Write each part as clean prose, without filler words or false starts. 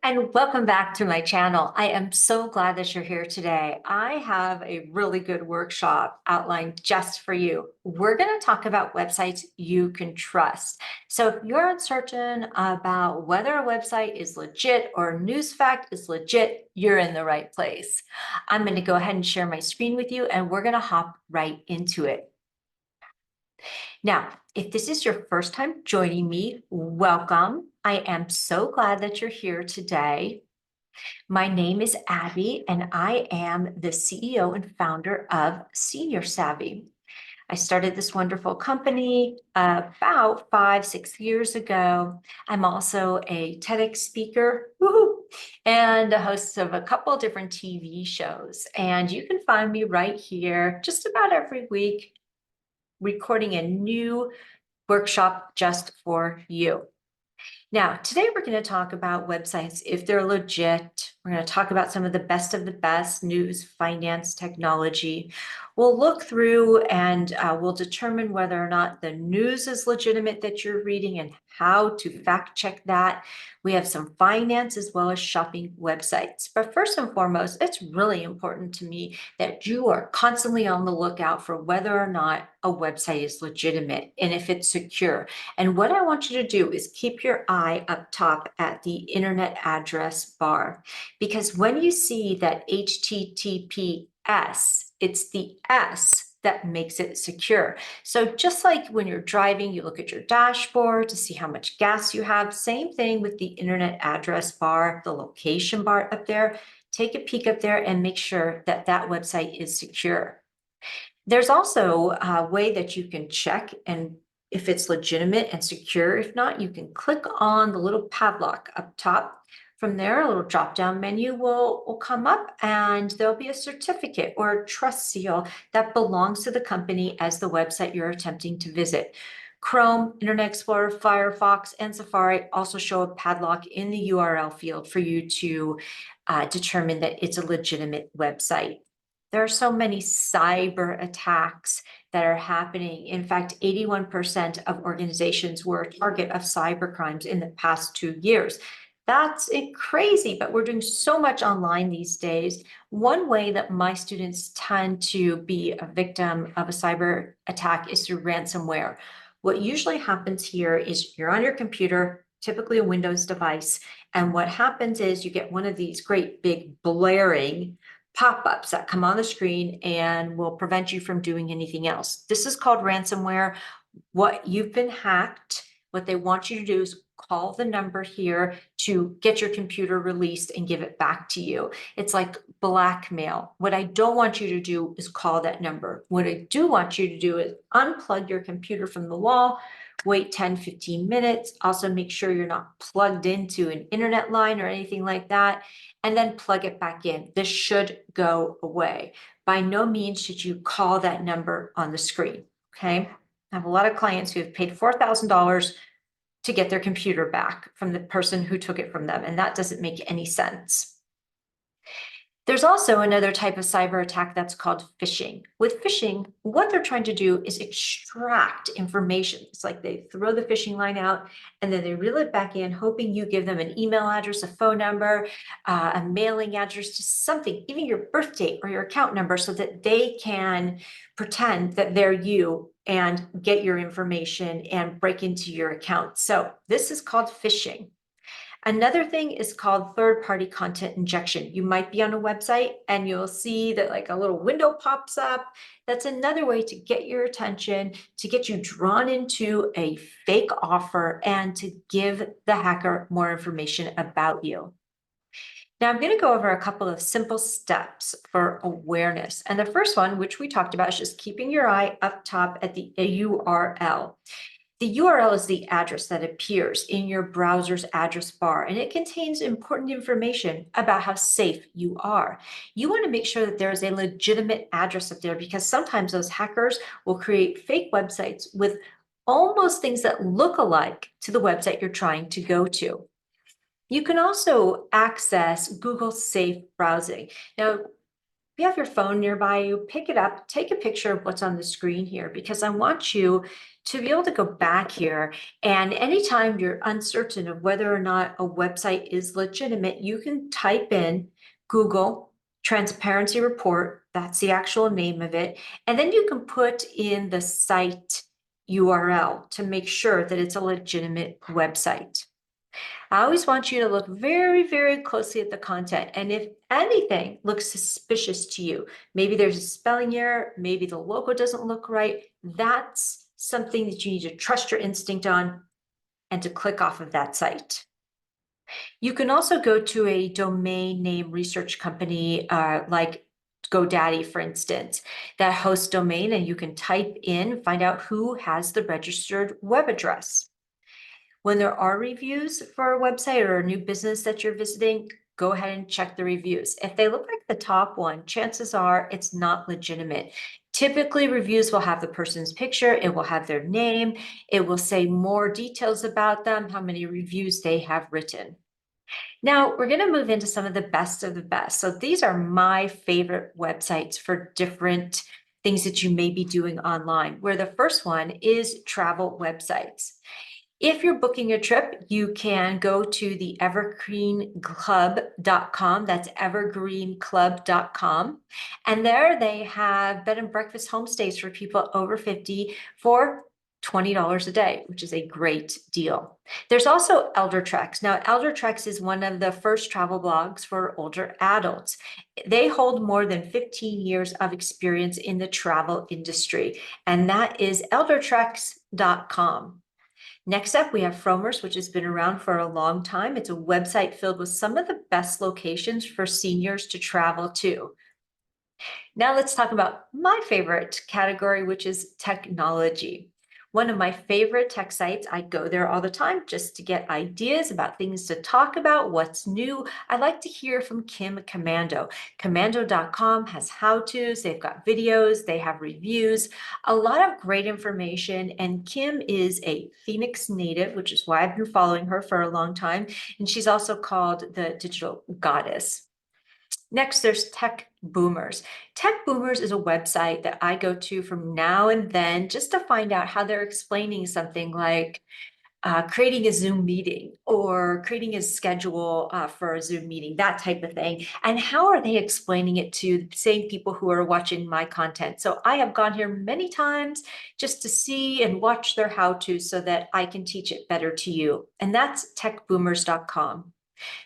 And welcome back to my channel. I am so glad that you're here today. I have a really good workshop outlined just for you. We're going to talk about websites you can trust. So if you're uncertain about whether a website is legit or NewsFact is legit, you're in the right place. I'm going to go ahead and share my screen with you, and we're going to hop right into it. Now, if this is your first time joining me, welcome. I am so glad that you're here today. My name is Abby, and I am the CEO and founder of Senior Savvy. I started this wonderful company about 5-6 years ago. I'm also a TEDx speaker, and a host of a couple different TV shows. And you can find me right here just about every week, recording a new workshop just for you. Now, today we're going to talk about websites if they're legit. We're going to talk about some of the best news, finance, technology. We'll look through and we'll determine whether or not the news is legitimate that you're reading and how to fact check that. We have some finance as well as shopping websites. But first and foremost, it's really important to me that you are constantly on the lookout for whether or not a website is legitimate and if it's secure. And what I want you to do is keep your eye up top at the internet address bar, because when you see that HTTPS, it's the S that makes it secure. So just like when you're driving, you look at your dashboard to see how much gas you have. Same thing with the internet address bar, the location bar up there. Take a peek up there and make sure that that website is secure. There's also a way that you can check and if it's legitimate and secure. If not, you can click on the little padlock up top. From there, a little drop-down menu will come up, and there'll be a certificate or a trust seal that belongs to the company as the website you're attempting to visit. Chrome, Internet Explorer, Firefox, and Safari also show a padlock in the URL field for you to determine that it's a legitimate website. There are so many cyber attacks that are happening. In fact, 81% of organizations were a target of cyber crimes in the past 2 years. That's crazy, but we're doing so much online these days. One way that my students tend to be a victim of a cyber attack is through ransomware. What usually happens here is you're on your computer, typically a Windows device, and what happens is you get one of these great big blaring pop-ups that come on the screen and will prevent you from doing anything else. This is called ransomware. What you've been hacked, what they want you to do is call the number here to get your computer released and give it back to you. It's like blackmail. What I don't want you to do is call that number. What I do want you to do is unplug your computer from the wall, wait 10-15 minutes. Also make sure you're not plugged into an internet line or anything like that, and then plug it back in. This should go away. By no means should you call that number on the screen, okay? I have a lot of clients who have paid $4,000 to get their computer back from the person who took it from them, and that doesn't make any sense. There's also another type of cyber attack that's called phishing. With phishing, what they're trying to do is extract information. It's like they throw the phishing line out and then they reel it back in, hoping you give them an email address, a phone number, a mailing address, just something, even your birth date or your account number, so that they can pretend that they're you and get your information and break into your account. So this is called phishing. Another thing is called third-party content injection. You might be on a website and you'll see that like a little window pops up. That's another way to get your attention, to get you drawn into a fake offer and to give the hacker more information about you. Now, I'm going to go over a couple of simple steps for awareness. And the first one, which we talked about, is just keeping your eye up top at the URL. The URL is the address that appears in your browser's address bar, and it contains important information about how safe you are. You want to make sure that there is a legitimate address up there, because sometimes those hackers will create fake websites with almost things that look alike to the website you're trying to go to. You can also access Google Safe Browsing. Now, you have your phone nearby you, pick it up, take a picture of what's on the screen here, because I want you to be able to go back here, and anytime you're uncertain of whether or not a website is legitimate, you can type in Google Transparency Report, that's the actual name of it, and then you can put in the site URL to make sure that it's a legitimate website. I always want you to look very, very closely at the content. And if anything looks suspicious to you, maybe there's a spelling error, maybe the logo doesn't look right, that's something that you need to trust your instinct on and to click off of that site. You can also go to a domain name research company like GoDaddy, for instance, that hosts domain, and you can type in, find out who has the registered web address. When there are reviews for a website or a new business that you're visiting, go ahead and check the reviews. If they look like the top one, chances are it's not legitimate. Typically, reviews will have the person's picture, it will have their name, it will say more details about them, how many reviews they have written. Now, we're going to move into some of the best of the best. So these are my favorite websites for different things that you may be doing online, where the first one is travel websites. If you're booking a trip, you can go to the evergreenclub.com. That's evergreenclub.com. And there they have bed and breakfast homestays for people over 50 for $20 a day, which is a great deal. There's also ElderTreks. Now, ElderTreks is one of the first travel blogs for older adults. They hold more than 15 years of experience in the travel industry, and that is eldertreks.com. Next up, we have Frommer's, which has been around for a long time. It's a website filled with some of the best locations for seniors to travel to. Now let's talk about my favorite category, which is technology. One of my favorite tech sites. I go there all the time just to get ideas about things to talk about, what's new. I like to hear from Kim Komando. Komando.com has how-tos, they've got videos, they have reviews, a lot of great information. And Kim is a Phoenix native, which is why I've been following her for a long time. And she's also called the Digital Goddess. Next, there's Tech Boomers. Tech Boomers is a website that I go to from now and then just to find out how they're explaining something like creating a Zoom meeting or creating a schedule for a Zoom meeting, that type of thing. And how are they explaining it to the same people who are watching my content? So I have gone here many times just to see and watch their how-to so that I can teach it better to you. And that's techboomers.com.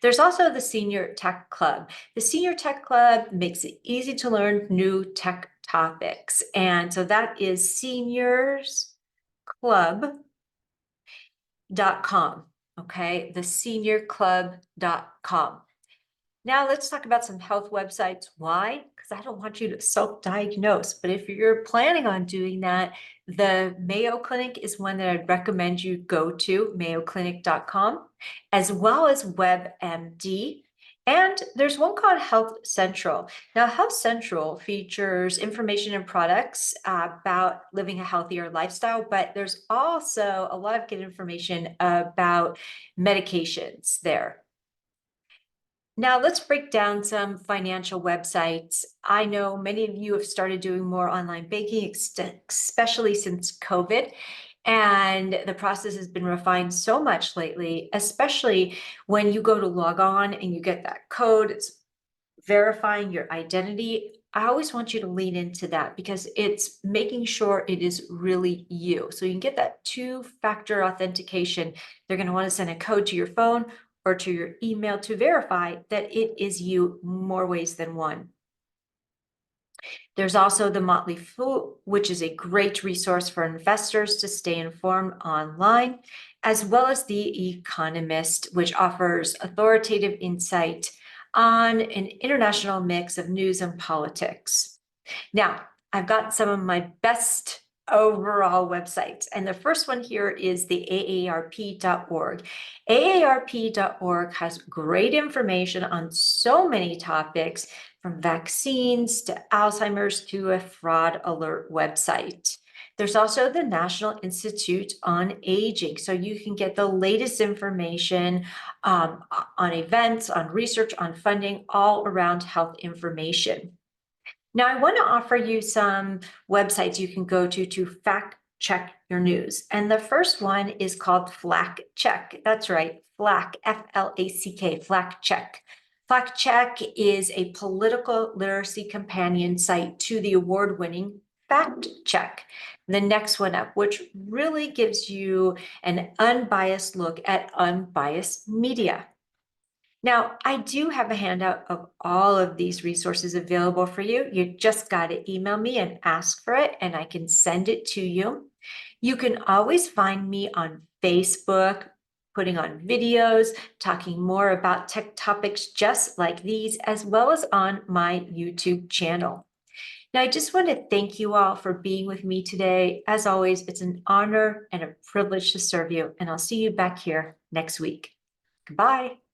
There's also the Senior Tech Club. The Senior Tech Club makes it easy to learn new tech topics. And so that is seniorsclub.com. Okay, the seniorclub.com. Now let's talk about some health websites. Why? Because I don't want you to self-diagnose, but if you're planning on doing that, the Mayo Clinic is one that I'd recommend you go to, mayoclinic.com, as well as WebMD. And there's one called Health Central. Now, Health Central features information and products about living a healthier lifestyle, but there's also a lot of good information about medications there. Now let's break down some financial websites. I know many of you have started doing more online banking, especially since COVID, and the process has been refined so much lately, especially when you go to log on and you get that code, it's verifying your identity. I always want you to lean into that because it's making sure it is really you. So you can get that two-factor authentication. They're going to want to send a code to your phone or to your email to verify that it is you more ways than one. There's also the Motley Fool, which is a great resource for investors to stay informed online, as well as The Economist, which offers authoritative insight on an international mix of news and politics. Now, I've got some of my best overall websites. And the first one here is the AARP.org. AARP.org has great information on so many topics, from vaccines to Alzheimer's to a fraud alert website. There's also the National Institute on Aging, so you can get the latest information on events, on research, on funding, all around health information. Now, I want to offer you some websites you can go to fact check your news. And the first one is called Flack Check. That's right, Flack, F-L-A-C-K, Flack Check. Flack Check is a political literacy companion site to the award-winning Fact Check. The next one up, which really gives you an unbiased look at unbiased media. Now, I do have a handout of all of these resources available for you. You just got to email me and ask for it, and I can send it to you. You can always find me on Facebook, putting on videos, talking more about tech topics just like these, as well as on my YouTube channel. Now, I just want to thank you all for being with me today. As always, it's an honor and a privilege to serve you, and I'll see you back here next week. Goodbye.